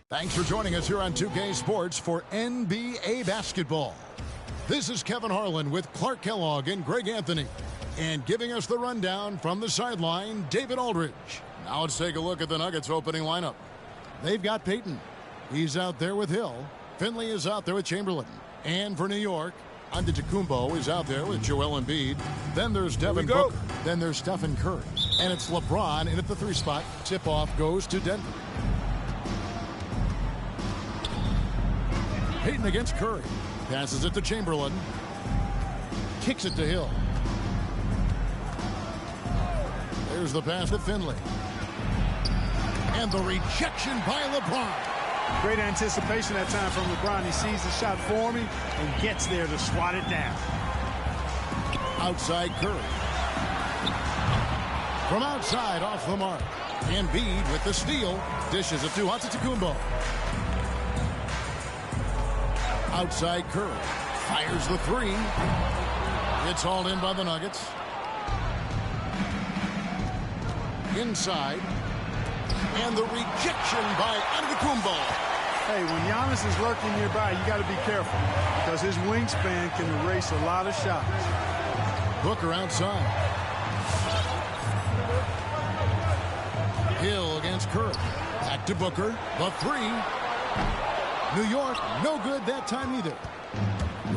Thanks for joining us here on 2K Sports for NBA basketball. This is Kevin Harlan with Clark Kellogg and Greg Anthony. And giving us the rundown from the sideline, David Aldridge. Now let's take a look at the Nuggets opening lineup. They've got Payton. He's out there with Hill. Finley is out there with Chamberlain. And for New York, Antetokounmpo is out there with Joel Embiid. Then there's Devin Booker. Then there's Stephen Curry. And it's LeBron in at the 3 spot. Tip-off goes to Denver. Payton against Curry. Passes it to Chamberlain. Kicks it to Hill. There's the pass to Finley. And the rejection by LeBron. Great anticipation that time from LeBron. He sees the shot forming and gets there to swat it down. Outside Curry. From outside off the mark. Embiid with the steal. Dishes it to Antetokounmpo. Outside Curry. Fires the 3. It's hauled in by the Nuggets. Inside. And the rejection by Antetokounmpo. Hey, when Giannis is lurking nearby, you got to be careful because his wingspan can erase a lot of shots. Booker outside. Hill against Curry. Back to Booker. The 3. New York, no good that time either.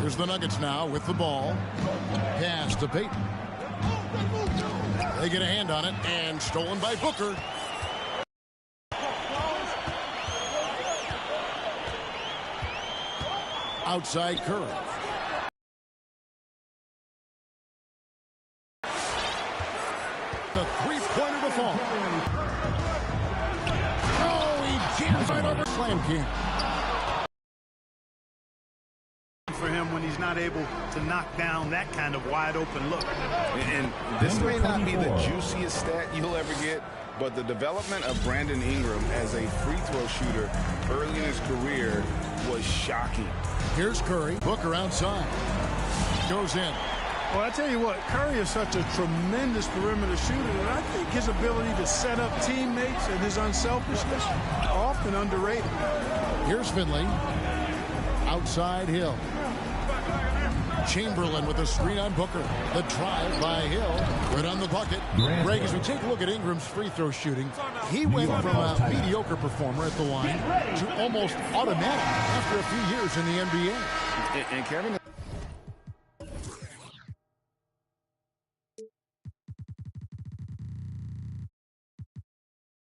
Here's the Nuggets now with the ball. Pass to Payton. They get a hand on it, and stolen by Booker. Outside Curry. The three-pointer to fall. Oh, he jams right over slam king. For him when he's not able to knock down that kind of wide open look. And this may not be the juiciest stat you'll ever get, but the development of Brandon Ingram as a free throw shooter early in his career was shocking. Here's Curry. Booker outside. Goes in. Well, I tell you what, Curry is such a tremendous perimeter shooter, and I think his ability to set up teammates and his unselfishness are often underrated. Here's Finley. Outside Hill. Chamberlain with a screen on Booker. The drive by Hill. Right on the bucket. Greg, as we take a look at Ingram's free throw shooting, he went from a mediocre performer at the line to almost automatic after a few years in the NBA. And Kevin,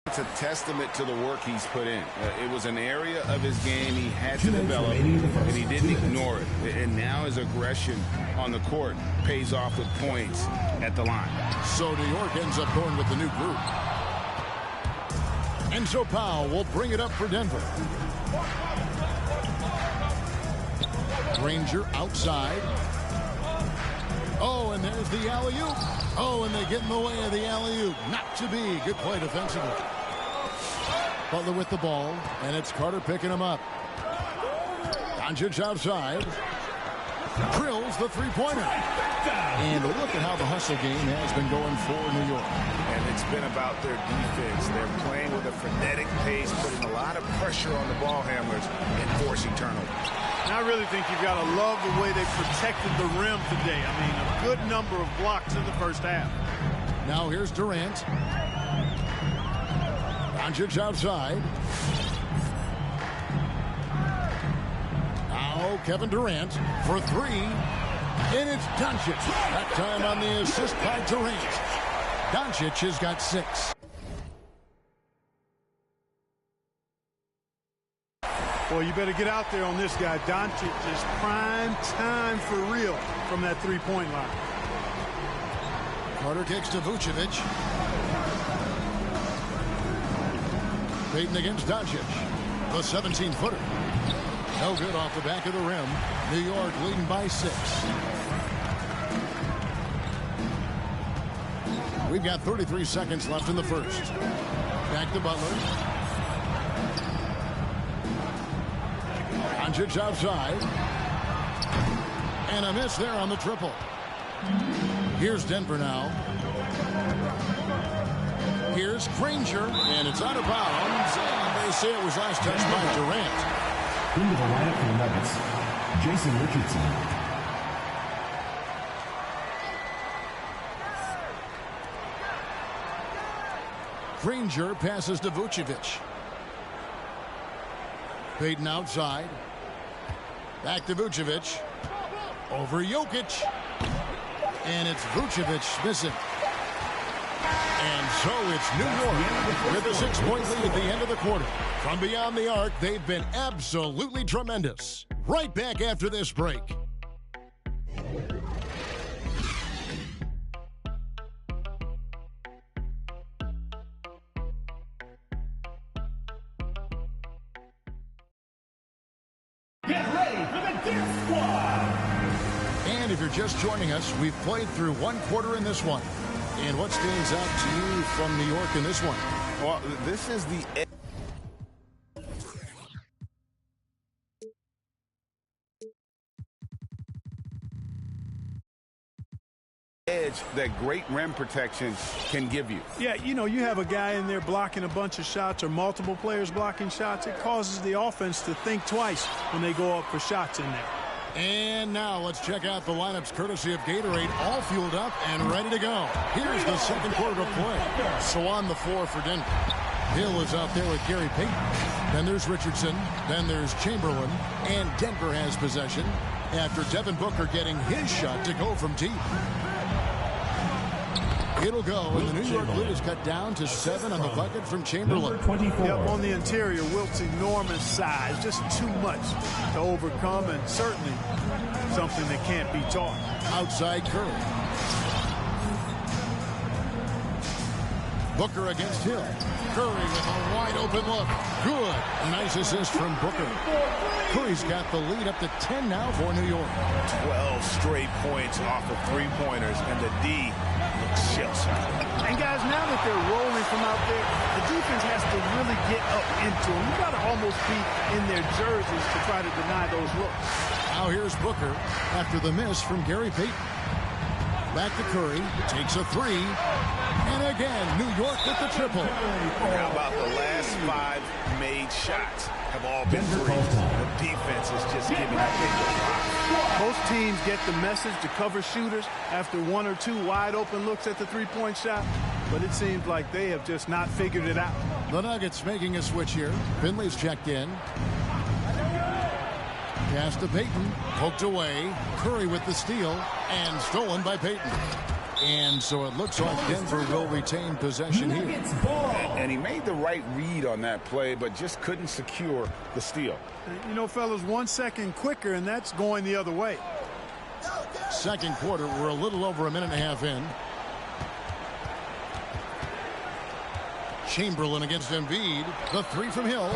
it's a testament to the work he's put in. It was an area of his game he had to develop, and he didn't ignore it. And now his aggression on the court pays off with points at the line. So New York ends up going with the new group. And so Powell will bring it up for Denver. Granger outside. Oh, and there's the alley-oop. Oh, and they get in the way of the alley-oop. Not to be. Good play defensively. Butler with the ball, and it's Carter picking him up. Doncic outside. Drills the three-pointer. And look at how the hustle game has been going for New York. And it's been about their defense. They're playing with a frenetic pace, putting a lot of pressure on the ball handlers and forcing turnovers. And I really think you've got to love the way they protected the rim today. I mean, a good number of blocks in the first half. Now here's Durant. Doncic outside. Now Kevin Durant for 3. And it's Doncic. That time on the assist by Durant. Doncic has got 6. Well, you better get out there on this guy. Doncic is prime time for real from that three-point line. Carter kicks to Vucevic. Payton against Doncic. The 17-footer. No good off the back of the rim. New York leading by 6. We've got 33 seconds left in the first. Back to Butler. Doncic outside. And a miss there on the triple. Here's Denver now. Here's Granger, and it's out of bounds. And they say it was last touched by Durant. Into the lineup for the Nuggets, Jason Richardson. Granger passes to Vucevic. Payton outside. Back to Vucevic. Over Jokic. And it's Vucevic missing. And so it's New York with a 6-point lead at the end of the quarter. From beyond the arc, they've been absolutely tremendous. Right back after this break. Get ready for the Dance Squad! And if you're just joining us, we've played through one quarter in this one. And what stands out to you from New York in this one? Well, this is the edge that great rim protection can give you. Yeah, you know, you have a guy in there blocking a bunch of shots or multiple players blocking shots. It causes the offense to think twice when they go up for shots in there. And now let's check out the lineups courtesy of Gatorade, all fueled up and ready to go. Here's the second quarter of play. So on the floor for Denver. Hill is out there with Gary Payton. Then there's Richardson. Then there's Chamberlain. And Denver has possession after Devin Booker getting his shot to go from deep. It'll go, and the New York lead is cut down to 7 on the bucket from Chamberlain. Yep, on the interior, Wilt's enormous size, just too much to overcome, and certainly something that can't be taught. Outside Curry. Booker against Hill. Curry with a wide open look. Good. Nice assist from Booker. Curry's got the lead up to 10 now for New York. 12 straight points off of three-pointers, and the D looks shell-shocked. And guys, now that they're rolling from out there, the defense has to really get up into them. You got to almost be in their jerseys to try to deny those looks. Now here's Booker after the miss from Gary Payton. Back to Curry, takes a three, and again, New York with the triple. How about the last 5 made shots have all been threes? The defense is just giving that big. Most teams get the message to cover shooters after 1 or 2 wide open looks at the three-point shot, but it seems like they have just not figured it out. The Nuggets making a switch here. Finley's checked in. Pass to Payton, poked away. Curry with the steal, and stolen by Payton. And so it looks like Denver will retain possession here. And he made the right read on that play, but just couldn't secure the steal. You know, fellas, 1 second quicker, and that's going the other way. Second quarter, we're a little over a minute and a half in. Chamberlain against Embiid. The three from Hill.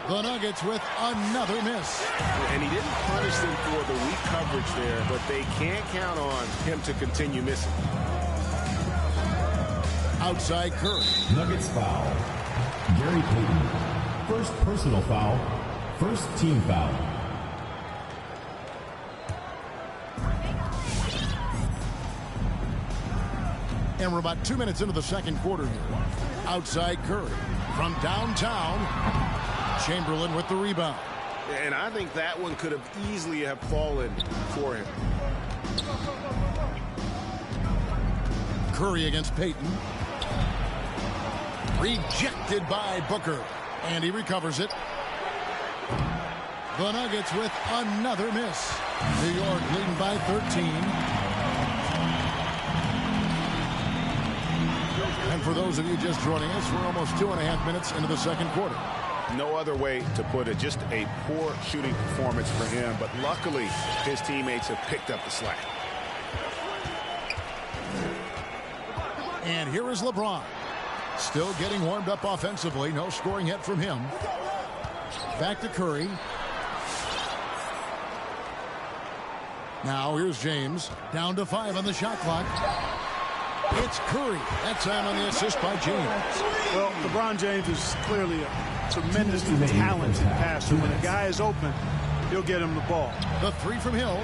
The Nuggets with another miss. And he didn't punish them for the weak coverage there, but they can't count on him to continue missing. Outside Curry. Nuggets foul. Gary Payton. First personal foul. First team foul. And we're about 2 minutes into the second quarter here. Outside Curry. From downtown. Chamberlain with the rebound. And I think that one could have easily have fallen for him. Curry against Payton. Rejected by Booker. And he recovers it. The Nuggets with another miss. New York leading by 13. And for those of you just joining us, we're almost 2.5 minutes into the second quarter. No other way to put it. Just a poor shooting performance for him. But luckily, his teammates have picked up the slack. And here is LeBron. Still getting warmed up offensively. No scoring yet from him. Back to Curry. Now here's James. Down to 5 on the shot clock. It's Curry. That time on the assist by James. Well, LeBron James is clearly a tremendously talented passer. When a guy is open, he'll get him the ball. The three from Hill.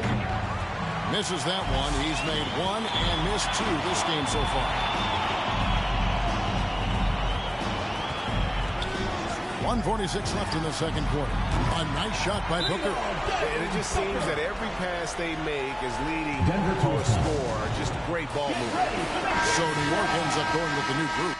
Misses that one. He's made 1 and missed 2 this game so far. 1:46 left in the second quarter. A nice shot by Booker. And it just seems that every pass they make is leading to a score. Just great ball movement. So New York ends up going with the new group.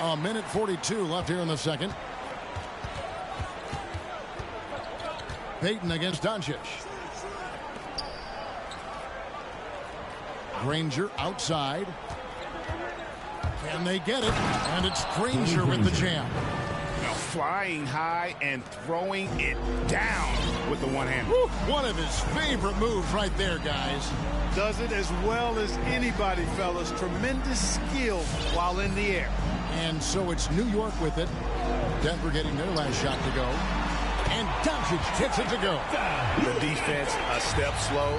A minute 42 left here in the second. Payton against Doncic. Granger outside. Can they get it? And it's Granger with the jam. Now flying high and throwing it down with the one hand. One of his favorite moves right there, guys. Does it as well as anybody, fellas. Tremendous skill while in the air. And so it's New York with it. Denver getting their last shot to go. And Doncic takes it to go. The defense a step slow.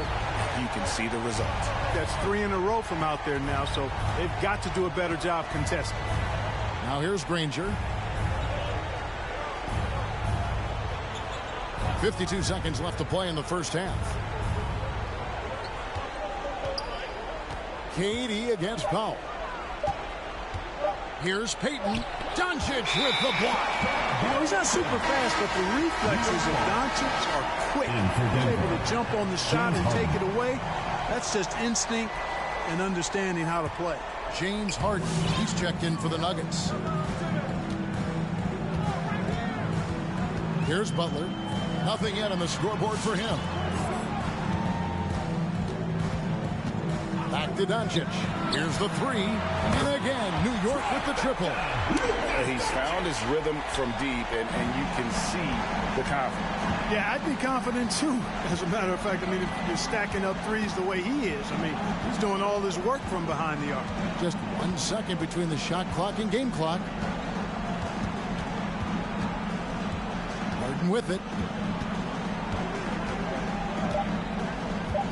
You can see the result. That's 3 in a row from out there now, so they've got to do a better job contesting. Now here's Granger. 52 seconds left to play in the first half. KD against Powell. Here's Payton. Doncic with the block. You know, he's not super fast, but the reflexes of Doncic are quick. He's able to jump on the shot and take it away. That's just instinct and understanding how to play. James Harden, he's checked in for the Nuggets. Here's Butler. Nothing yet on the scoreboard for him. Back to Doncic. Here's the three. And again, New York with the triple. He's found his rhythm from deep, and you can see the confidence. Yeah, I'd be confident, too. As a matter of fact, I mean, if you're stacking up threes the way he is, I mean, he's doing all his work from behind the arc. Just 1 second between the shot clock and game clock. Harden with it.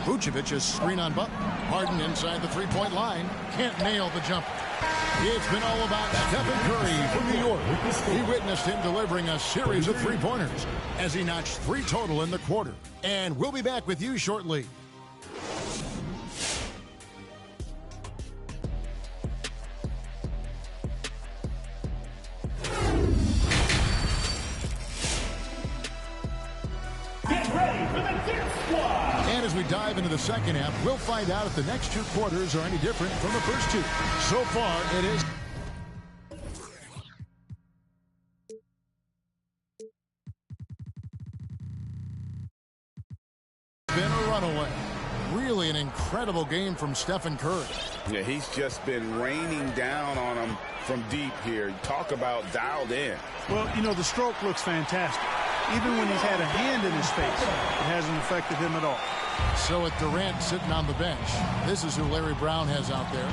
Vucevic's screen on Butler. Harden inside the three-point line. Can't nail the jumper. It's been all about Stephen Curry from New York. We witnessed him delivering a series of three-pointers as he notched 3 total in the quarter. And we'll be back with you shortly. And as we dive into the second half, we'll find out if the next 2 quarters are any different from the first 2. So far, it is. Been a runaway. Really an incredible game from Stephen Curry. Yeah, he's just been raining down on him from deep here. Talk about dialed in. Well, you know, the stroke looks fantastic. Even when he's had a hand in his face, it hasn't affected him at all. So with Durant sitting on the bench, this is who Larry Brown has out there.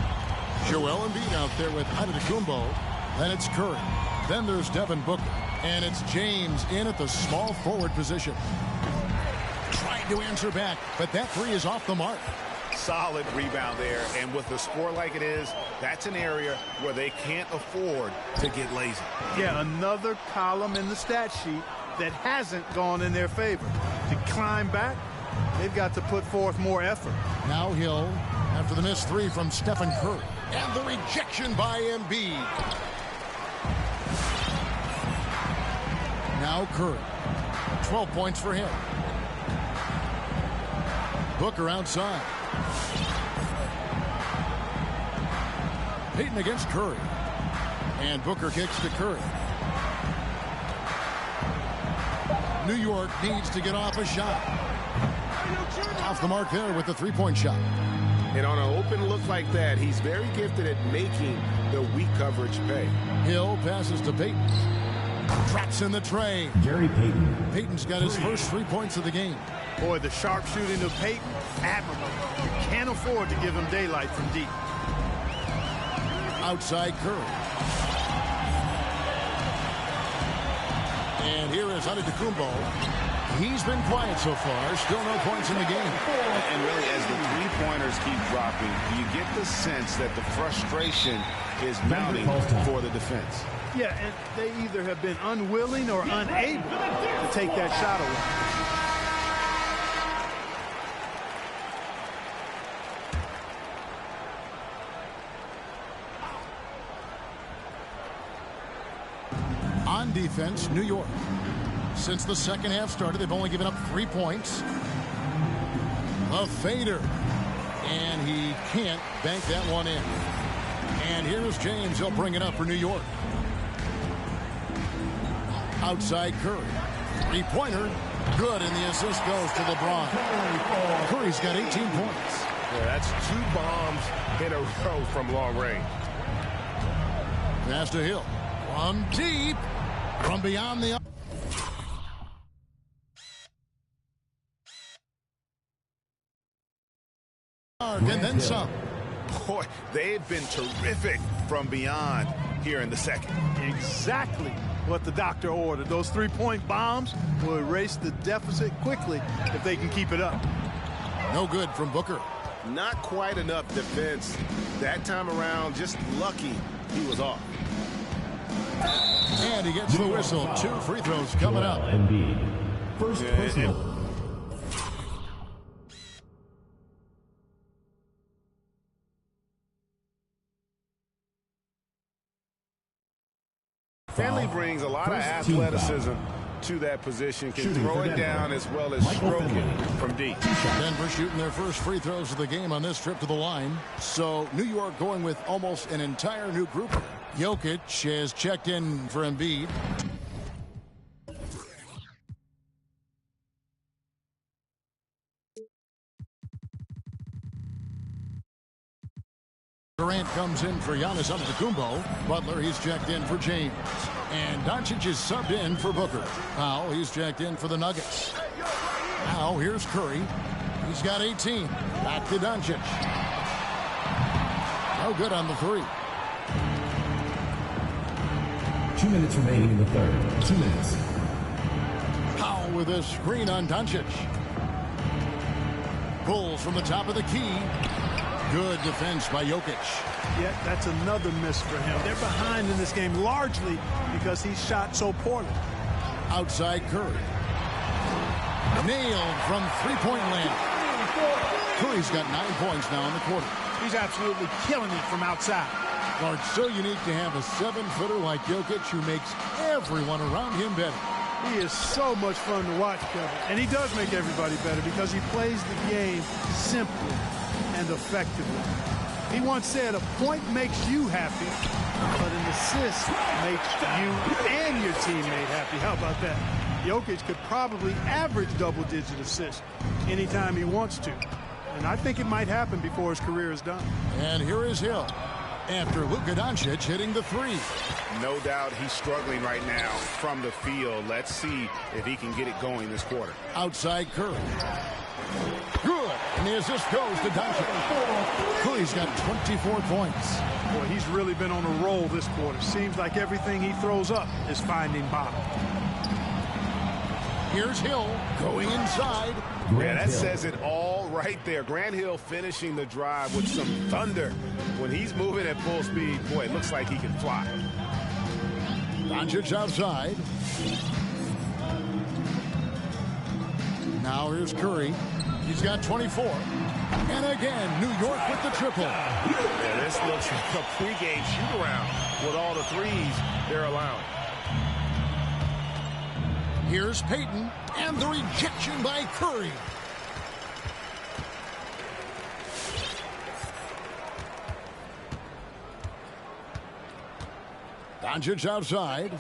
Joel Embiid out there with Antetokounmpo. Then it's Curry. Then there's Devin Booker. And it's James in at the small forward position. Trying to answer back, but that three is off the mark. Solid rebound there, and with the score like it is, that's an area where they can't afford to get lazy. Yeah, another column in the stat sheet that hasn't gone in their favor. To climb back, they've got to put forth more effort. Now Hill, after the missed 3 from Stephen Curry. And the rejection by Embiid. Now Curry. 12 points for him. Booker outside. Payton against Curry. And Booker kicks to Curry. New York needs to get off a shot. Off the mark there with the three-point shot. And on an open look like that, he's very gifted at making the weak coverage pay. Hill passes to Payton. Traps in the tray. Gary Payton. Payton's got his first 3 points of the game. Boy, the sharp shooting of Payton, admirable. You can't afford to give him daylight from deep. Outside Curry. And here is Antetokounmpo. He's been quiet so far. Still no points in the game. And really, as the three-pointers keep dropping, you get the sense that the frustration is mounting for the defense. Yeah, and they either have been unwilling or unable to take that shot away. On defense, New York. Since the second half started, they've only given up 3 points. A fader. And he can't bank that one in. And here's James. He'll bring it up for New York. Outside Curry. Three-pointer. Good, and the assist goes to LeBron. Curry's got 18 points. Yeah, that's 2 bombs in a row from long range. Pass to Hill. From deep. From beyond the... And then some. Boy, they've been terrific from beyond here in the second. Exactly what the doctor ordered. Those 3-point bombs will erase the deficit quickly if they can keep it up. No good from Booker. Not quite enough defense. That time around, just lucky he was off. And he gets the whistle. 2 free throws coming up. Embiid. First personal. Finley brings a lot of athleticism to that position, can throw it down as well as stroke it from deep. Denver shooting their first free throws of the game on this trip to the line. So New York going with almost an entire new group. Jokic has checked in for Embiid. Durant comes in for Giannis Antetokounmpo. Butler, he's checked in for James. And Doncic is subbed in for Booker. Powell, he's checked in for the Nuggets. Now, here's Curry. He's got 18. Back to Doncic. No good on the 3. 2 minutes remaining in the third. 2 minutes. Powell with a screen on Doncic. Bulls from the top of the key. Good defense by Jokic. Yeah, that's another miss for him. They're behind in this game largely because he shot so poorly. Outside Curry. Nailed from three-point land. Curry's got 9 points now in the quarter. He's absolutely killing it from outside. Well, it's so unique to have a 7-footer like Jokic who makes everyone around him better. He is so much fun to watch, Kevin. And he does make everybody better because he plays the game simply and effectively. He once said, a point makes you happy, but an assist makes you and your teammate happy. How about that? Jokic could probably average double-digit assists anytime he wants to. And I think it might happen before his career is done. And here is Hill after Luka Doncic hitting the 3. No doubt he's struggling right now from the field. Let's see if he can get it going this quarter. Outside Curry. Good. And the assist goes to Doncic. Curry's got 24 points. Boy, he's really been on a roll this quarter. Seems like everything he throws up is finding bottom. Here's Hill going inside. Yeah, that says it all right there. Grant Hill finishing the drive with some thunder. When he's moving at full speed, boy, it looks like he can fly. Doncic outside. Now here's Curry. He's got 24. And again, New York with the triple. Yeah, this looks like a pregame shoot-around with all the threes they're allowing. Here's Payton, and the rejection by Curry. Doncic outside.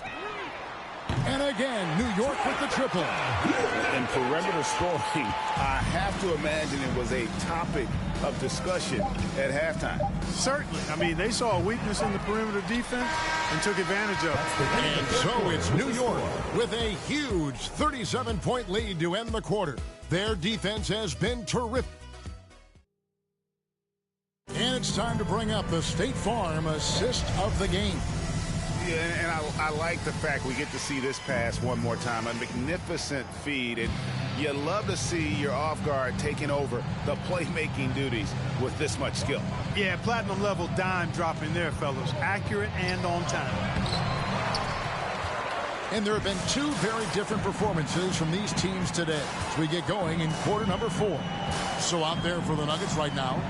And again, New York with the triple. And perimeter scoring, I have to imagine it was a topic of discussion at halftime. Certainly. I mean, they saw a weakness in the perimeter defense and took advantage of it. And so it's New York with a huge 37-point lead to end the quarter. Their defense has been terrific. And it's time to bring up the State Farm assist of the game. Yeah, and I like the fact we get to see this pass one more time. A magnificent feed. And you love to see your off guard taking over the playmaking duties with this much skill. Yeah, platinum level dime dropping there, fellas. Accurate and on time. And there have been 2 very different performances from these teams today as we get going in quarter number 4. So out there for the Nuggets right now,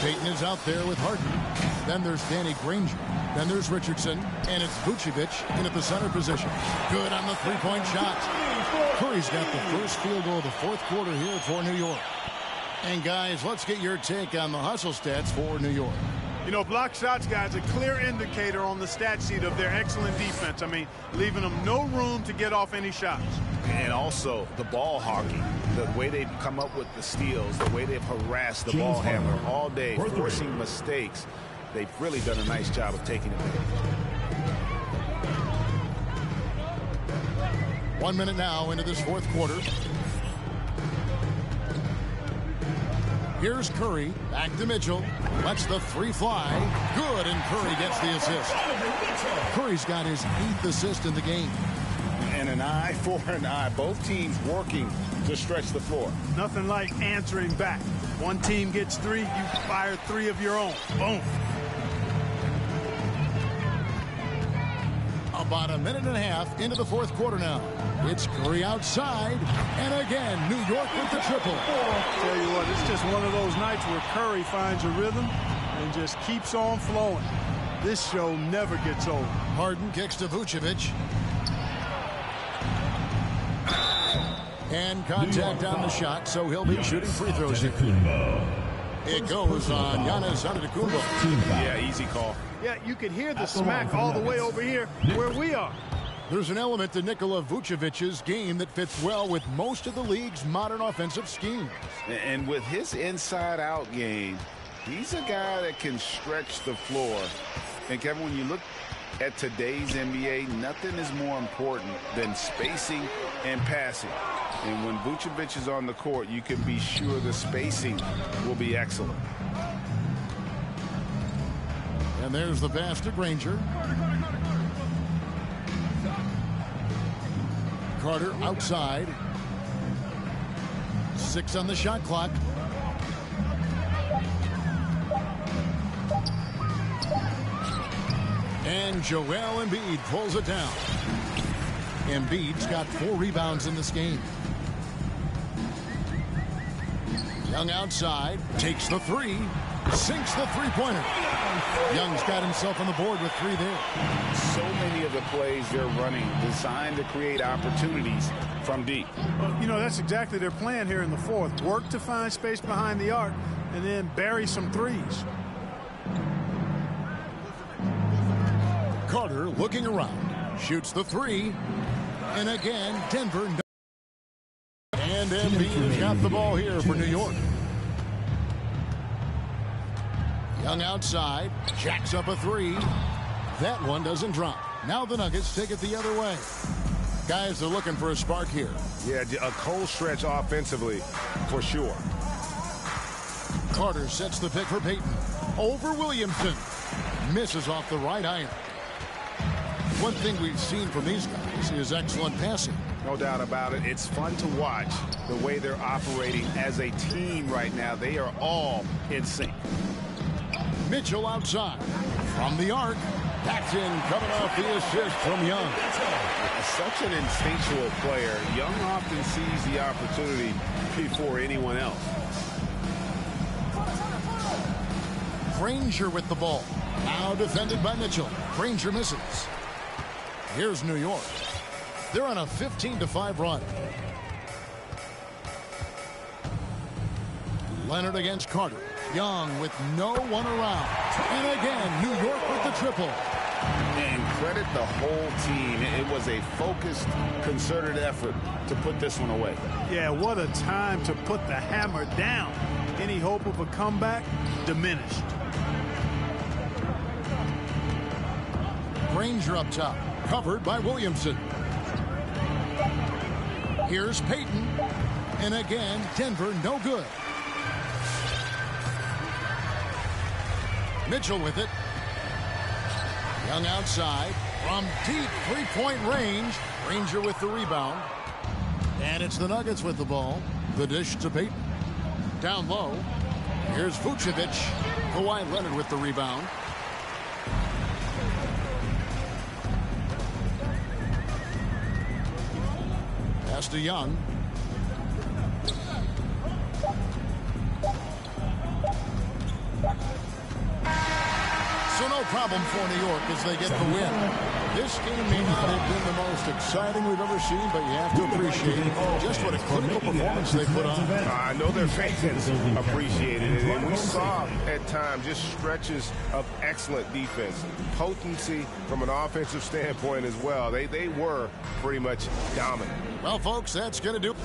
Payton is out there with Harden. Then there's Danny Granger. Then there's Richardson. And it's Vucevic in at the center position. Good on the three-point shot. Curry's got the first field goal of the fourth quarter here for New York. And guys, let's get your take on the hustle stats for New York. You know, block shots, guys, a clear indicator on the stat sheet of their excellent defense. I mean, leaving them no room to get off any shots. And also the ball hockey, the way they've come up with the steals, the way they've harassed the ball handler all day, forcing mistakes. They've really done a nice job of taking it away. 1 minute now into this fourth quarter. Here's Curry, back to Mitchell, lets the three fly, good, and Curry gets the assist. Curry's got his 8th assist in the game. And an eye for an eye, both teams working to stretch the floor. Nothing like answering back. One team gets 3, you fire 3 of your own. Boom. About a minute and a half into the fourth quarter now. It's Curry outside, and again, New York with the triple. Tell you what, it's just one of those nights where Curry finds a rhythm and just keeps on flowing. This show never gets old. Harden kicks to Vucevic. And contact on the shot, so he'll be shooting free throws here. It goes on Giannis Antetokounmpo. Yeah, easy call. Yeah, you could hear the smack all the way over here where we are. There's an element to Nikola Vucevic's game that fits well with most of the league's modern offensive schemes. And with his inside-out game, he's a guy that can stretch the floor. And Kevin, when you look at today's NBA, nothing is more important than spacing and passing. And when Vucevic is on the court, you can be sure the spacing will be excellent. And there's the pass to Granger. Carter outside. 6 on the shot clock. And Joel Embiid pulls it down. Embiid's got 4 rebounds in this game. Young outside, takes the 3, sinks the three-pointer. Young's got himself on the board with 3 there. So many of the plays they're running designed to create opportunities from deep. Well, you know, that's exactly their plan here in the fourth. Work to find space behind the arc and then bury some threes. Carter looking around, shoots the 3, and again, Denver. And Embiid has got the ball here for New York. Young outside, jacks up a 3. That one doesn't drop. Now the Nuggets take it the other way. Guys are looking for a spark here. Yeah, a cold stretch offensively, for sure. Carter sets the pick for Payton. Over Williamson. Misses off the right iron. One thing we've seen from these guys is excellent passing. No doubt about it. It's fun to watch the way they're operating as a team right now. They are all in sync. Mitchell outside. From the arc. Paxton coming off the assist from Young. Such an instinctual player. Young often sees the opportunity before anyone else. Granger with the ball. Now defended by Mitchell. Granger misses. Here's New York. They're on a 15-5 run. Leonard against Carter. Young with no one around. And again, New York with the triple. And credit the whole team. It was a focused, concerted effort to put this one away. Yeah, what a time to put the hammer down. Any hope of a comeback diminished. Granger up top, covered by Williamson. Here's Payton. And again, Denver no good. Mitchell with it. Young outside from deep three-point range. Granger with the rebound. And it's the Nuggets with the ball. The dish to Payton. Down low. Here's Vucevic. Kawhi Leonard with the rebound. Pass to Young. So no problem for New York as they get the win. This game may not have been the most exciting we've ever seen, but you have to appreciate just what a critical performance they put on. I know their fans appreciated it, and we saw at times just stretches of excellent defense. Potency from an offensive standpoint as well. They were pretty much dominant. Well, folks, that's going to do it.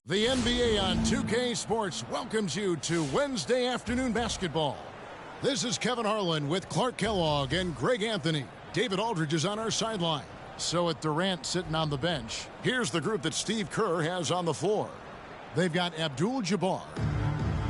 The NBA on 2K Sports welcomes you to Wednesday afternoon basketball. This is Kevin Harlan with Clark Kellogg and Greg Anthony. David Aldridge is on our sideline. So with Durant sitting on the bench, here's the group that Steve Kerr has on the floor. They've got Abdul-Jabbar.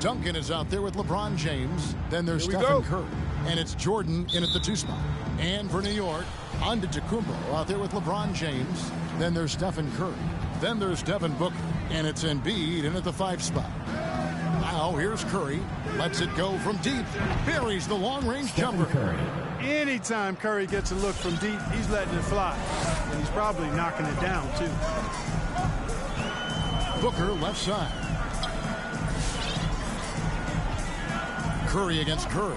Duncan is out there with LeBron James. Then there's Stephen Curry. And it's Jordan in at the 2 spot. And for New York, Antetokounmpo out there with LeBron James. Then there's Stephen Curry. Then there's Devin Booker. And it's Embiid in at the 5 spot. Now here's Curry. Lets it go from deep. Buries the long-range jumper. Curry. Anytime Curry gets a look from deep, he's letting it fly. And he's probably knocking it down, too. Booker left side. Curry against Curry.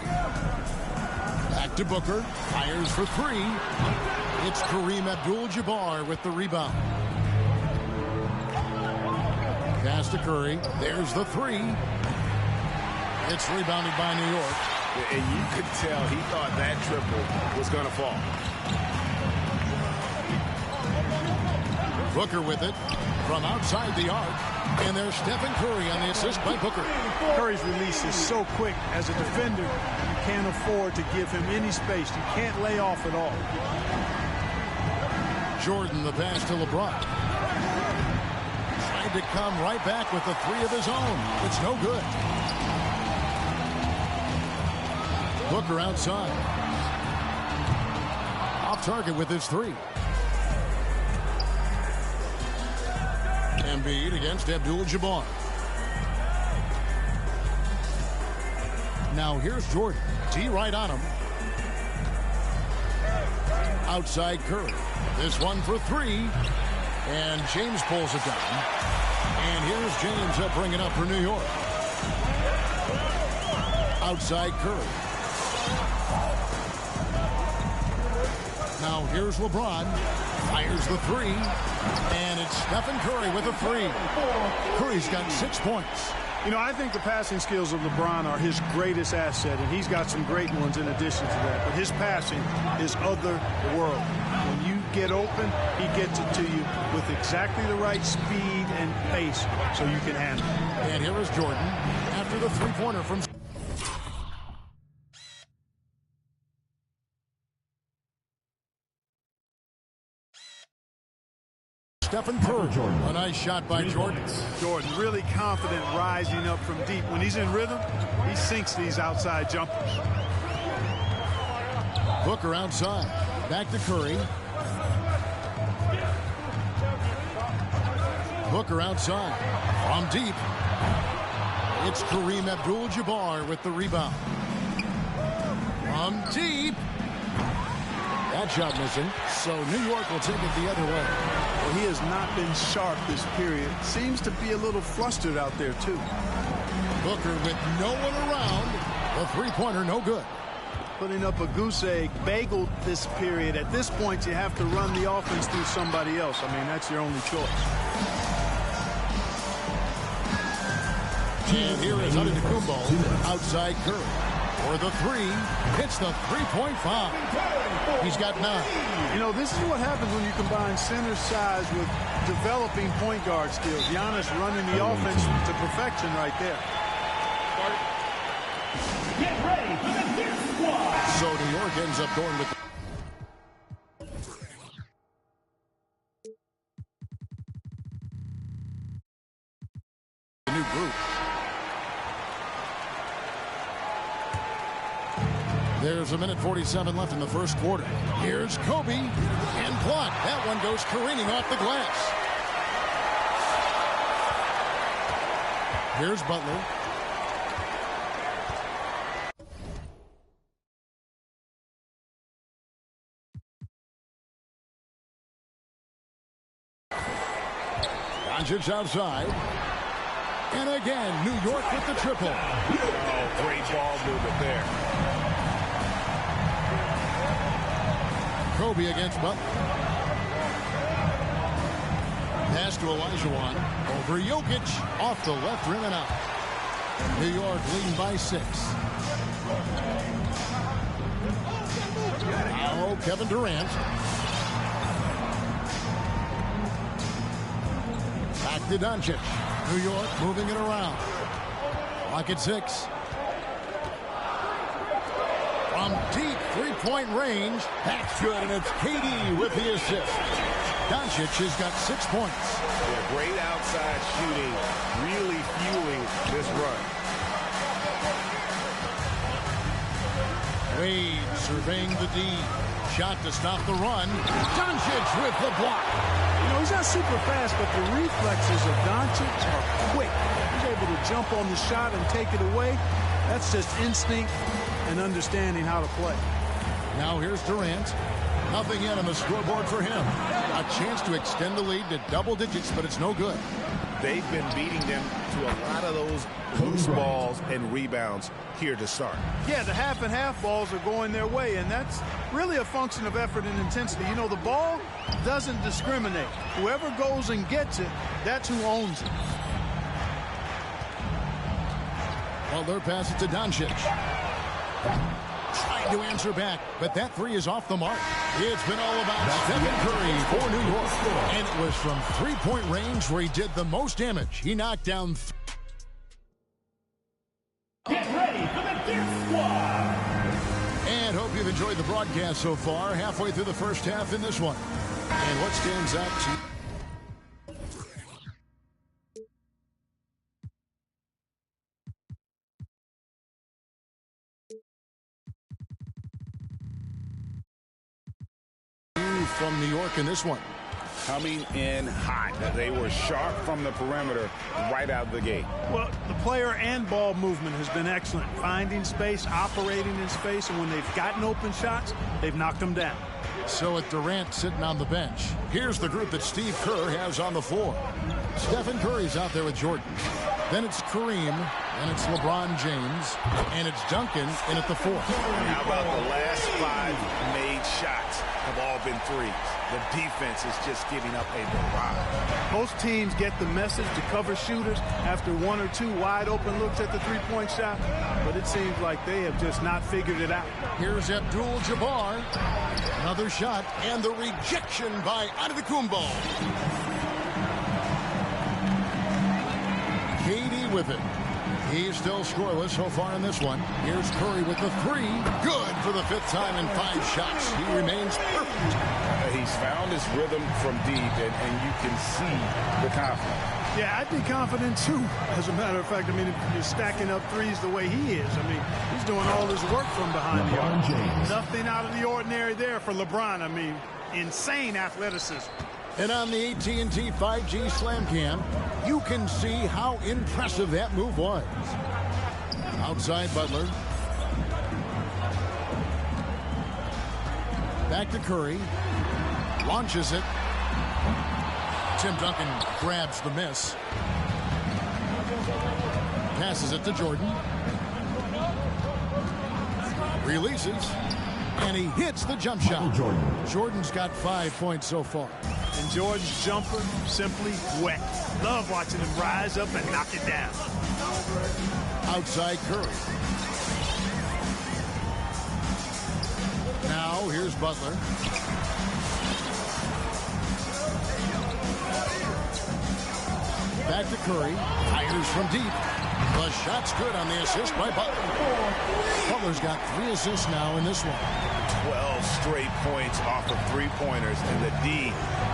Back to Booker. Fires for 3. It's Kareem Abdul-Jabbar with the rebound. Pass to Curry. There's the 3. It's rebounded by New York. And you could tell he thought that triple was going to fall. Booker with it from outside the arc. And there's Stephen Curry on the assist by Booker. Curry's release is so quick. As a defender, you can't afford to give him any space. You can't lay off at all. Jordan, the pass to LeBron. To come right back with the 3 of his own. It's no good. Booker outside. Off target with his 3. Embiid against Abdul-Jabbar. Now here's Jordan. D right on him. Outside Curry. This one for 3. And James pulls it down. And here's James up bringing up for New York. Outside Curry. Now here's LeBron. Fires the 3. And it's Stephen Curry with a 3. Curry's got 6 points. You know, I think the passing skills of LeBron are his greatest asset, and he's got some great ones in addition to that. But his passing is otherworldly. When you get open, he gets it to you with exactly the right speed and pace so you can handle it. And here is Jordan after the 3-pointer from Stephen Curry. A nice shot by Jordan. Jordan really confident rising up from deep. When he's in rhythm, he sinks these outside jumpers. Booker outside. Back to Curry. Booker outside. From deep. It's Kareem Abdul-Jabbar with the rebound. From deep. That shot missing. So New York will take it the other way. Well, he has not been sharp this period. Seems to be a little flustered out there, too. Booker with no one around. The three-pointer, no good. Putting up a goose egg bagel this period. At this point, you have to run the offense through somebody else. I mean, that's your only choice. And here is ENDGAME outside Curry. For the three, hits the 3.5. He's got 9. You know, this is what happens when you combine center size with developing point guard skills. Giannis running the offense to perfection right there. Get ready for the fifth squad. So New York ends up going with the new group. There's a minute 47 left in the first quarter. Here's Kobe and blocked. That one goes careening off the glass. Here's Butler. Doncic outside. And again, New York with the triple. Oh, great ball movement there. Kobe against Butler. Pass to Olajuwon. Over Jokic. Off the left rim and out. New York leading by 6. Now Kevin Durant. Back to Doncic. New York moving it around. Clock at 6. From deep three-point range. That's good, and it's KD with the assist. Doncic has got 6 points. Yeah, great outside shooting, really fueling this run. Wade surveying the D. Shot to stop the run. Doncic with the block. You know, he's not super fast, but the reflexes of Doncic are quick. He's able to jump on the shot and take it away. That's just instinct and understanding how to play. Now here's Durant. Nothing yet on the scoreboard for him. A chance to extend the lead to double digits, but it's no good. They've been beating them to a lot of those loose balls and rebounds here to start. Yeah, the half and half balls are going their way, and that's really a function of effort and intensity. You know, the ball doesn't discriminate. Whoever goes and gets it, that's who owns it. Butler passes to Doncic. Trying to answer back, but that three is off the mark. It's been all about Stephen Curry for New York. And it was from three-point range where he did the most damage. He knocked down Get ready for the fifth squad. And hope you've enjoyed the broadcast so far. Halfway through the first half in this one. And what stands out to you? From New York in this one. Coming in hot. They were sharp from the perimeter right out of the gate. Well, the player and ball movement has been excellent. Finding space, operating in space, and when they've gotten open shots, they've knocked them down. So with Durant sitting on the bench, here's the group that Steve Kerr has on the floor. Stephen Curry's out there with Jordan. Then it's Kareem, and it's LeBron James, and it's Duncan in at the 4th. How about the last 5 made shots have all been threes? The defense is just giving up a barrage. Most teams get the message to cover shooters after 1 or 2 wide open looks at the three-point shot, but it seems like they have just not figured it out. Here's Abdul-Jabbar. Another shot, and the rejection by ENDGAME. KD with it. He's still scoreless so far in this one. Here's Curry with the 3. Good for the 5th time in 5 shots. He remains perfect. He's found his rhythm from deep, and you can see the confidence. Yeah, I'd be confident too. As a matter of fact, I mean, if you're stacking up threes the way he is, I mean, he's doing all his work from behind the arc. Nothing out of the ordinary there for LeBron. I mean, insane athleticism. And on the AT&T 5G Slam Cam, you can see how impressive that move was. Outside Butler. Back to Curry. Launches it. Tim Duncan grabs the miss. Passes it to Jordan. Releases. And he hits the jump shot. Jordan's got 5 points so far. And Jordan's jumper, simply wet. Love watching him rise up and knock it down. Outside Curry. Now here's Butler. Back to Curry. Fires from deep. The shot's good on the assist by Butler. Butler's got 3 assists now in this one. 12 straight points off of three-pointers, and the D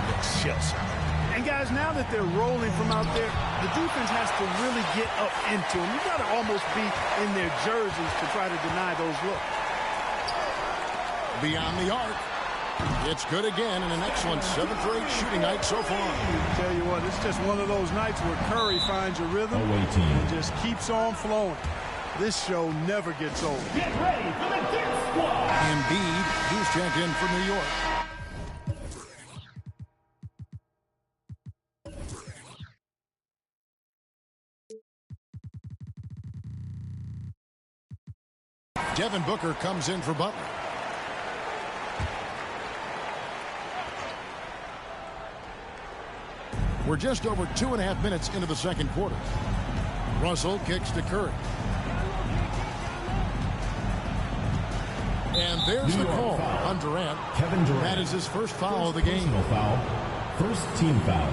looks shell-shocked. And guys, now that they're rolling from out there, the defense has to really get up into them. You got to almost be in their jerseys to try to deny those looks. Beyond the arc. It's good again, and an excellent 7th or 8th shooting night so far. I tell you what, it's just one of those nights where Curry finds a rhythm and just keeps on flowing. This show never gets old. Get ready for the Dip Squad. Embiid, he's checked in for New York. Devin Booker comes in for Butler. We're just over 2.5 minutes into the second quarter. Russell kicks to Curry. And there's the call on Durant. Kevin Durant. That is his first foul of the game. Foul. First team foul.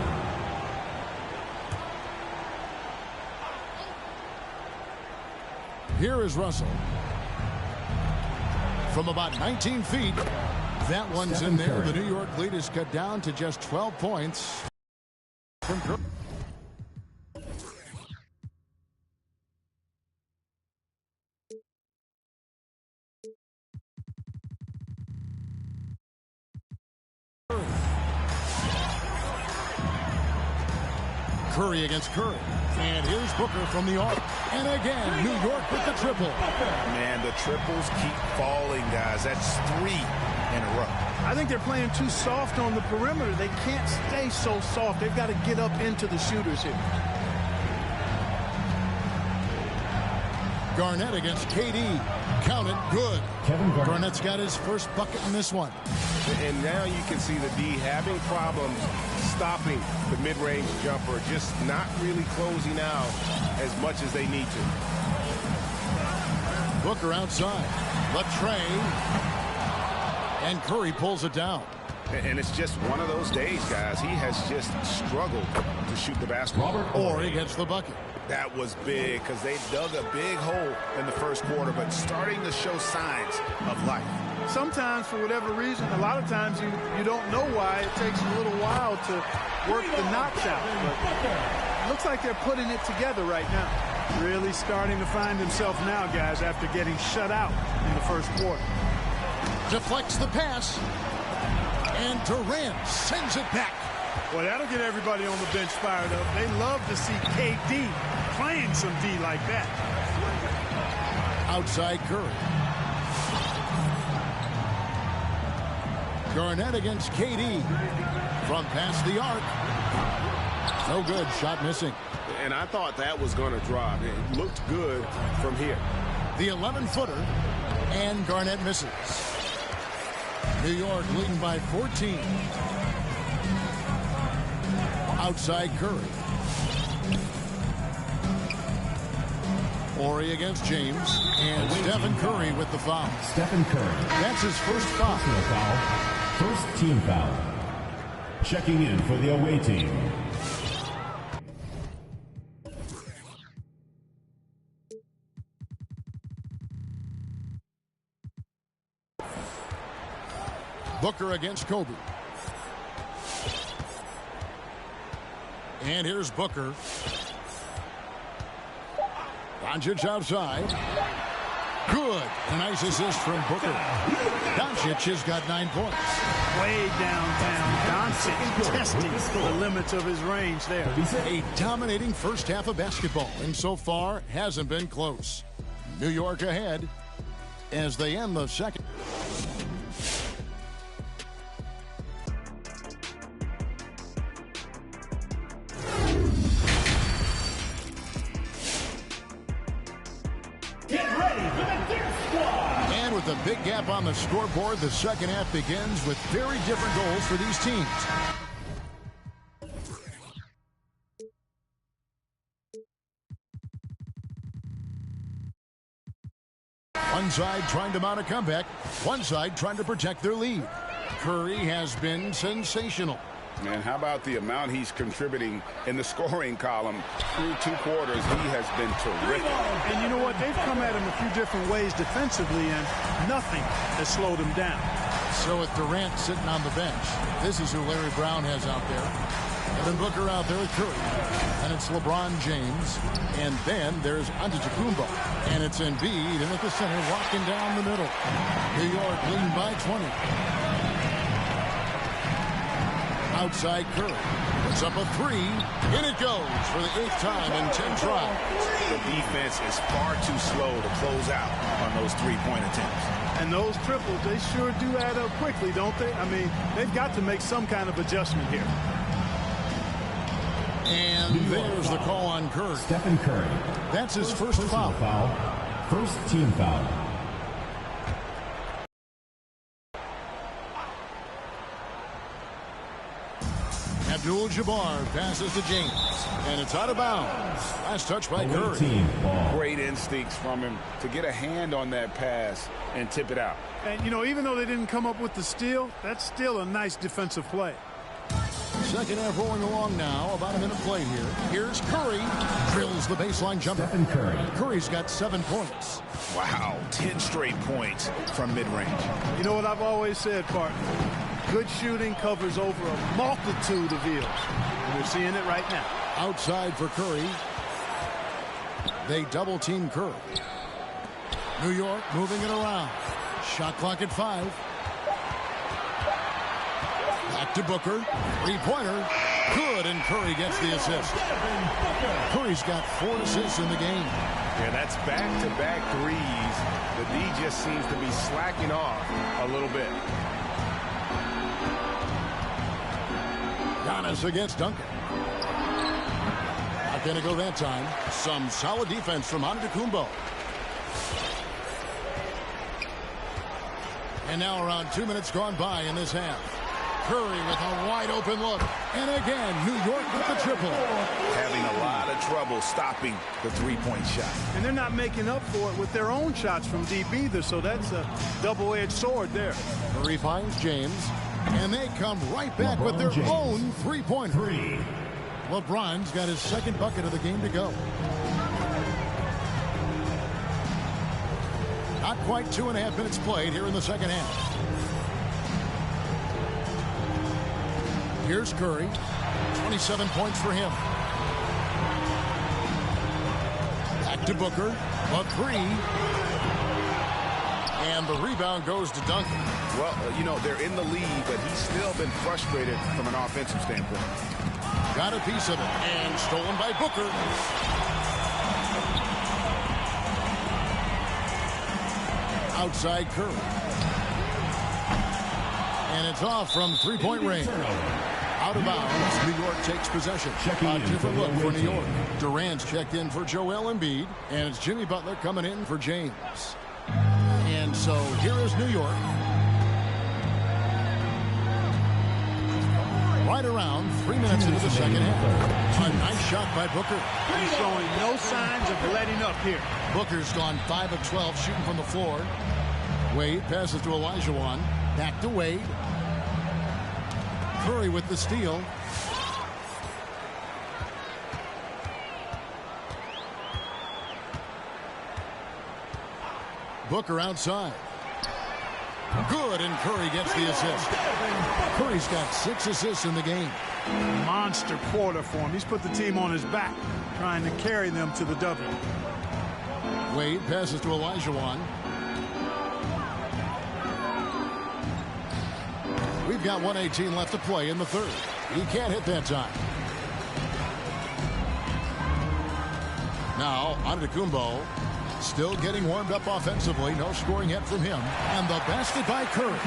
Here is Russell. From about 19 feet. That one's in there. The New York lead is cut down to just 12 points. From Curry. Curry against Curry. And here's Booker from the arc. And again, New York with the triple. Man, the triples keep falling, guys. That's 3 in a row. I think they're playing too soft on the perimeter. They can't stay so soft. They've got to get up into the shooters here. Garnett against KD. Count it, good. Kevin Garnett. Garnett's got his first bucket in this one. And now you can see the D having problems stopping the mid-range jumper, just not really closing out as much as they need to. Booker outside. Latrey. And Curry pulls it down. And it's just one of those days, guys. He has just struggled to shoot the basketball. Or he gets the bucket. That was big because they dug a big hole in the first quarter, but starting to show signs of life. Sometimes, for whatever reason, a lot of times you don't know why. It takes a little while to work the knocks out. But it looks like they're putting it together right now. Really starting to find himself now, guys, after getting shut out in the first quarter. Deflects the pass. And Durant sends it back. Well, that'll get everybody on the bench fired up. They love to see KD playing some D like that. Outside Curry. Garnett against KD. From past the arc. No good. Shot missing. And I thought that was going to drop. It looked good from here. The 11-footer. And Garnett misses. New York leading by 14. Outside Curry. Horry against James. And Stephen Curry with the foul. Stephen Curry. That's his first foul. Personal foul. First team foul. Checking in for the away team. Booker against Kobe. And here's Booker. Doncic outside. Good. A nice assist from Booker. Doncic has got 9 points. Way downtown. Doncic testing the limits of his range there. A dominating first half of basketball, and so far hasn't been close. New York ahead as they end the second. With a big gap on the scoreboard, the second half begins with very different goals for these teams. One side trying to mount a comeback, one side trying to protect their lead. Curry has been sensational. And how about the amount he's contributing in the scoring column through 2 quarters? He has been terrific. And you know what? They've come at him a few different ways defensively, and nothing has slowed him down. So with Durant sitting on the bench, this is who Larry Brown has out there. Devin Booker out there with Curry. And it's LeBron James. And then there's Antetokounmpo. And it's Embiid in at the center, walking down the middle. New York leading by 20. Outside Curry. Puts up a 3. In it goes for the 8th time in 10 tries. The defense is far too slow to close out on those 3-point attempts. And those triples, they sure do add up quickly, don't they? I mean, they've got to make some kind of adjustment here. And there's the call on Curry. Stephen Curry. That's his first foul. First team foul. Abdul-Jabbar passes to James. And it's out of bounds. Last touch by Curry. Great instincts from him to get a hand on that pass and tip it out. And, you know, even though they didn't come up with the steal, that's still a nice defensive play. Second half rolling along now. About a minute played here. Here's Curry. Drills the baseline jumper. Stephen Curry. Curry's got 7 points. Wow, 10 straight points from mid-range. You know what I've always said, partner? Good shooting covers over a multitude of ills. And we're seeing it right now. Outside for Curry. They double team Curry. New York moving it around. Shot clock at 5. Back to Booker. 3-pointer. Good, and Curry gets the assist. Curry's got 4 assists in the game. Yeah, that's back-to-back threes. The D just seems to be slacking off a little bit. Giannis against Duncan. Not going to go that time. Some solid defense from Antetokounmpo. And now around 2 minutes gone by in this half. Curry with a wide open look. And again, New York with the triple. Having a lot of trouble stopping the 3-point shot. And they're not making up for it with their own shots from deep either, so that's a double-edged sword there. Curry finds James. And they come right back with their own 3-pointer. LeBron's got his 2nd bucket of the game to go. Not quite 2.5 minutes played here in the second half. Here's Curry. 27 points for him. Back to Booker. A 3. And the rebound goes to Duncan. Well, you know, they're in the lead, but he's still been frustrated from an offensive standpoint. Got a piece of it. And stolen by Booker. Outside Curry. And it's off from 3-point range. Out of bounds. New York takes possession. A different look for New York. Durant's checked in for Joel Embiid. And it's Jimmy Butler coming in for James. And so here is New York. Right around 3 minutes into the second half. A nice shot by Booker. He's showing no signs of letting up here. Booker's gone 5 of 12 shooting from the floor. Wade passes to Olajuwon. Back to Wade. Curry with the steal. Booker outside. Good, and Curry gets the assist. Curry's got 6 assists in the game. Monster quarter for him. He's put the team on his back, trying to carry them to the W. Wade passes to Olajuwon. We've got 1:18 left to play in the third. He can't hit that time. Now, Antetokounmpo still getting warmed up offensively. No scoring yet from him. And the basket by Curry.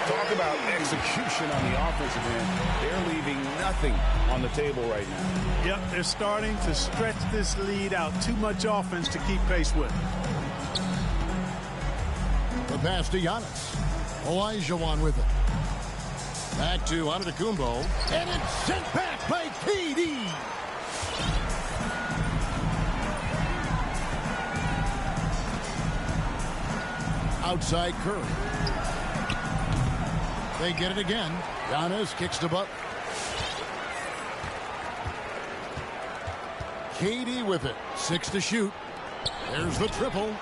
Talk about execution on the offensive end. They're leaving nothing on the table right now. Yep, they're starting to stretch this lead out. Too much offense to keep pace with. pass to Giannis. Olajuwon with it. Back to Antetokounmpo. And it's sent back by KD. Outside Curry. They get it again. Giannis kicks to Butler. KD with it. 6 to shoot. There's the triple.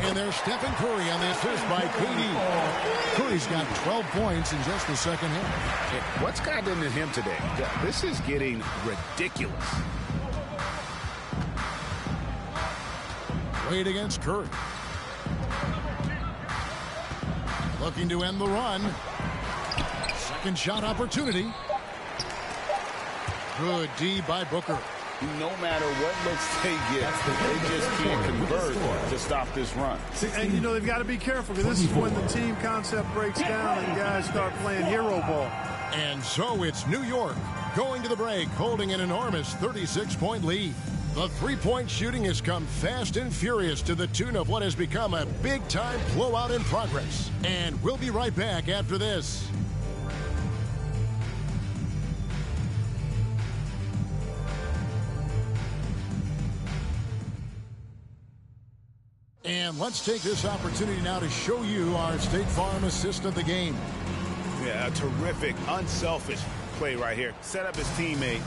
And there's Stephen Curry on the assist by KD. Curry's got 12 points in just the second half. What's gotten into him today? This is getting ridiculous. Wade against Curry. Looking to end the run. Second shot opportunity. Good D by Booker. No matter what looks they get, they just can't convert to stop this run. And, you know, they've got to be careful because this is when the team concept breaks down and guys start playing hero ball. And so it's New York going to the break, holding an enormous 36-point lead. The three-point shooting has come fast and furious to the tune of what has become a big-time blowout in progress. And we'll be right back after this. And let's take this opportunity now to show you our State Farm assist of the game. Yeah, a terrific, unselfish play right here. Set up his teammate.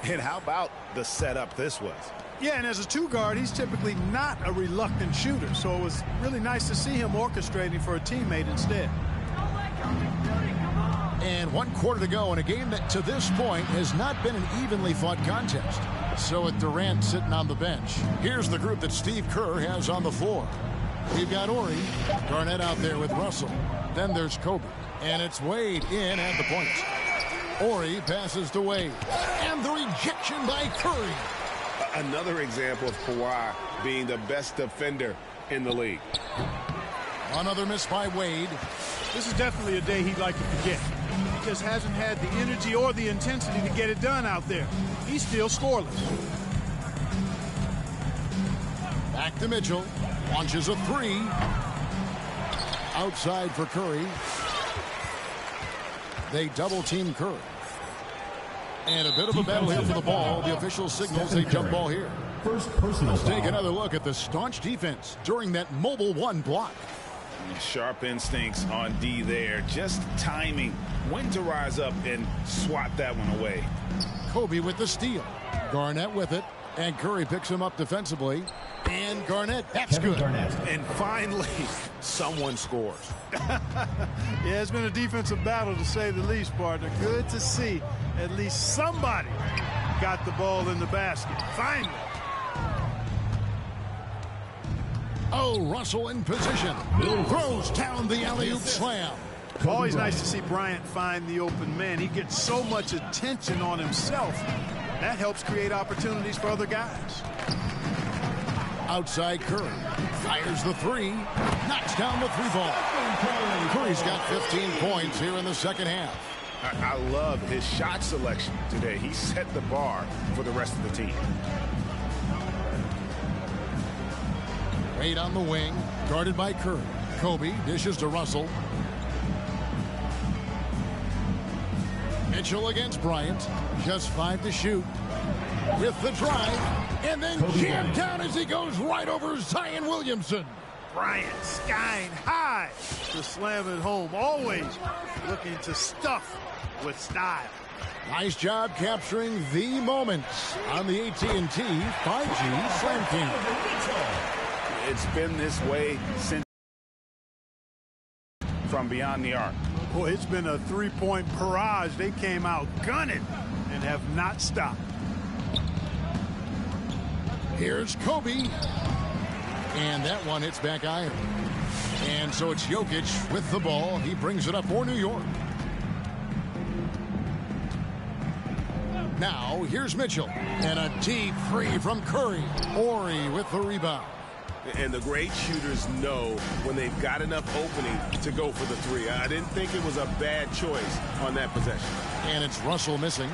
And how about the setup this was? Yeah, and as a two-guard, he's typically not a reluctant shooter, so it was really nice to see him orchestrating for a teammate instead. And 1 quarter to go in a game that to this point has not been an evenly fought contest. So with Durant sitting on the bench, here's the group that Steve Kerr has on the floor. We've got Ori, Garnett out there with Russell. Then there's Kobe, and it's Wade in at the point. Ori passes to Wade, and the rejection by Curry. Another example of Kawhi being the best defender in the league. Another miss by Wade. This is definitely a day he'd like to forget. He just hasn't had the energy or the intensity to get it done out there. He's still scoreless. Back to Mitchell. Launches a three. Outside for Curry. They double-team Curry. And a bit of a battle here for the ball. The official signals a jump ball here. First personal Let's take foul. another look at the staunch defense during that mobile one block. Sharp instincts on D there. Just timing when to rise up and swat that one away. Kobe with the steal. Garnett with it. And Curry picks him up defensively. And Garnett, that's Kevin good. Garnett. And finally, someone scores. Yeah, it's been a defensive battle to say the least, partner. Good to see at least somebody got the ball in the basket. Finally. Oh, Russell in position. Throws down the alley-oop slam. Always nice to see Bryant find the open man. He gets so much attention on himself. That helps create opportunities for other guys. Outside Curry. Fires the three. Knocks down the three ball. Curry's got 15 points here in the second half. I love his shot selection today. He set the bar for the rest of the team. Wade on the wing. Guarded by Curry. Kobe dishes to Russell. Mitchell against Bryant. Just 5 to shoot. With the drive. And then jammed down as he goes right over Zion Williamson. Bryant skying high to slam it home. Always looking to stuff with style. Nice job capturing the moments on the AT&T 5G Slam Cam. It's been this way since from beyond the arc. Boy, it's been a three-point barrage. They came out gunning and have not stopped. Here's Kobe. And that one hits back iron. And so it's Jokic with the ball. He brings it up for New York. Now, here's Mitchell. And a deep three from Curry. Ori with the rebound. And the great shooters know when they've got enough opening to go for the three. I didn't think it was a bad choice on that possession. And it's Russell missing.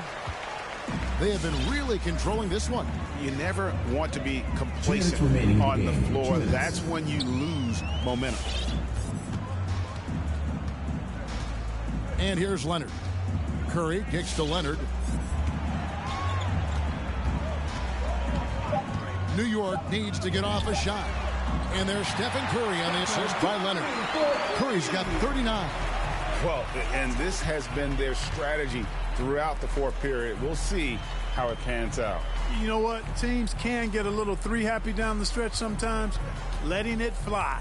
They have been really controlling this one. You never want to be complacent on the floor. That's when you lose momentum. And here's Leonard. Curry kicks to Leonard. New York needs to get off a shot. And there's Stephen Curry on the assist by Leonard. Curry's got 39. Well, and this has been their strategy throughout the fourth period. We'll see how it pans out. You know what? Teams can get a little three happy down the stretch sometimes, letting it fly.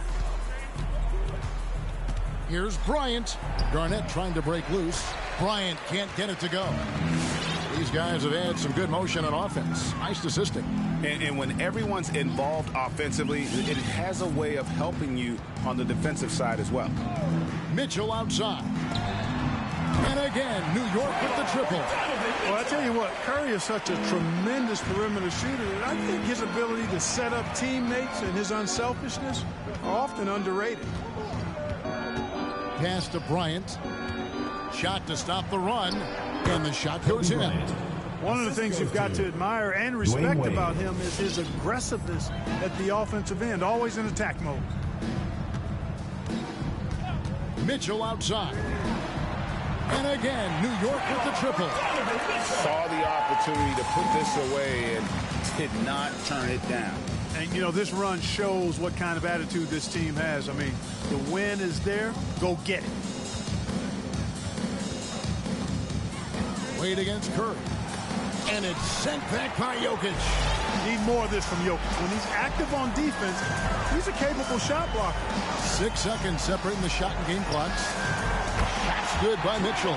Here's Bryant. Garnett trying to break loose. Bryant can't get it to go. These guys have had some good motion on offense. Nice assisting. And when everyone's involved offensively, it has a way of helping you on the defensive side as well. Mitchell outside. And again, New York with the triple. Well, I tell you what, Curry is such a tremendous perimeter shooter, and I think his ability to set up teammates and his unselfishness are often underrated. Pass to Bryant. Shot to stop the run. And the shot goes in. One of the things you've got to admire and respect about him is his aggressiveness at the offensive end, always in attack mode. Mitchell outside. And again, New York with the triple. Saw the opportunity to put this away and did not turn it down. And, you know, this run shows what kind of attitude this team has. I mean, the win is there. Go get it. Wade against Curry. And it's sent back by Jokic. Need more of this from Jokic. When he's active on defense, he's a capable shot blocker. 6 seconds separating the shot and game clocks. That's good by Mitchell.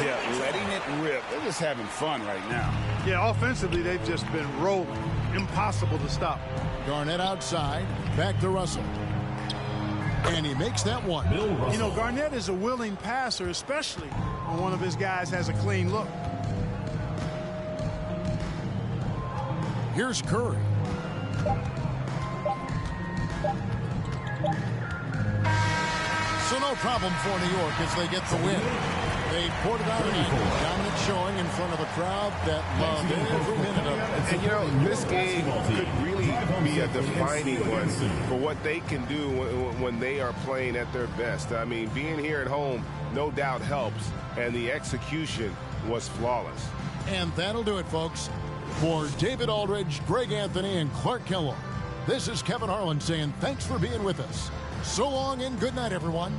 Yeah, letting it rip. They're just having fun right now. Yeah, offensively, they've just been rolling. Impossible to stop. Garnett outside. Back to Russell. And he makes that one. You know, Garnett is a willing passer, especially when one of his guys has a clean look. Here's Curry. So no problem for New York as they get the win. They poured it out tonight. Dominant showing in front of a crowd that loved every minute of it. And, you know, this game could really be a defining one for what they can do when they are playing at their best. I mean, being here at home no doubt helps, and the execution was flawless. And that'll do it, folks. For David Aldridge, Greg Anthony, and Clark Kellogg, this is Kevin Harlan saying thanks for being with us. So long and good night, everyone.